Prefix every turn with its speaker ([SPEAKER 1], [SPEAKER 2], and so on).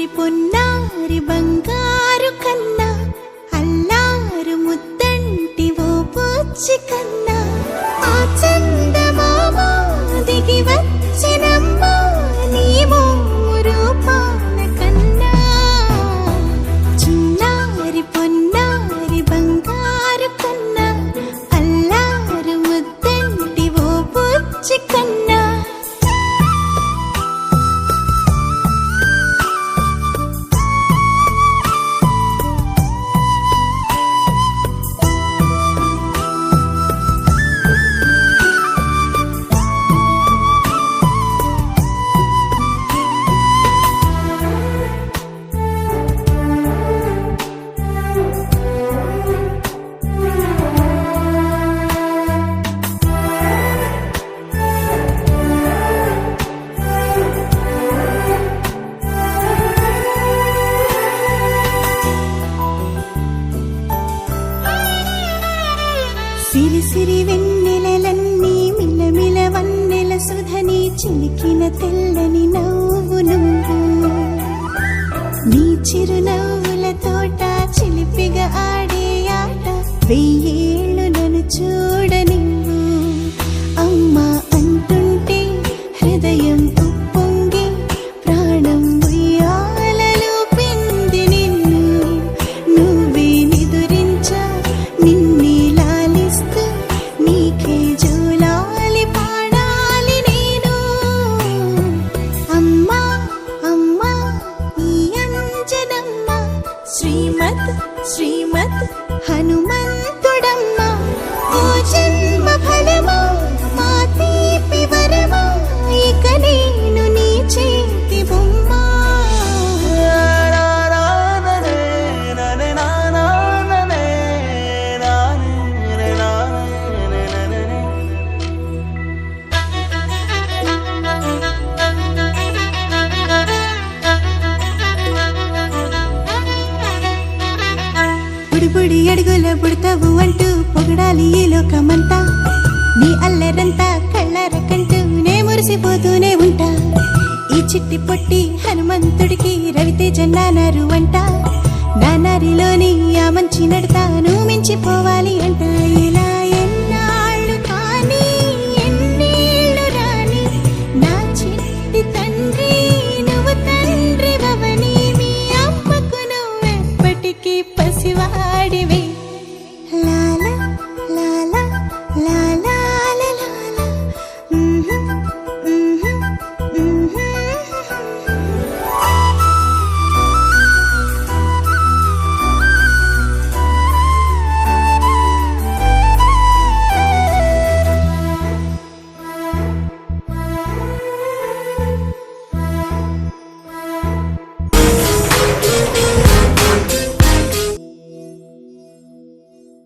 [SPEAKER 1] చిన్నారి పొన్నారి బంగారు కన్నా అల్లారు ముద్దంటి ఓ బుజ్జి కన్నా ఆ చందమామ దిగి వచ్చినమ్మా నీ మోము రూపాల కన్నా చిన్నారి పొన్నారి బంగారు కన్నా అల్లారు ముద్దంటి ఓ బుజ్జి కన్నా సిరి సిరి వెన్నెలలన్నీ మిలమిల వన్నెల సుధని చిలికిన తెల్లని నవ్వు నువ్వు నీ చిరునవ్వుల తోట చిలిపిగా ఆడే ఆట వెయ్యేళ్ళు నన్ను చూడనివ్వు అమ్మా అంటుంటే హృదయం ఉప్పొంగి ప్రాణం ఉయ్యాలలో పిండి నిన్ను నువ్వే నిదురించా నిన్నే నీకే జోలాలి పాడాలి నేను అమ్మా అమ్మా ఈ అంజనమ్మ శ్రీమత్ శ్రీమత్ హనుమంతుడమ్మ ఓ జన్మ ఫలమా మా తీపి వరమా ఇక నేను నీ చేతి బొమ్మ బుడి అడుగుల బుడతావు అంటూ పొగడాలి ఈ లోకమంతా నీ అల్లరంతా కళ్ళారకంటూ నే మురిసిపోతూనే ఉంటా ఈ చిట్టి పొట్టి హనుమంతుడికి రవితేజ నానారు అంట నానారిలోని ఆ మంచి నడతాను మించిపోవాలి అంట ఇలా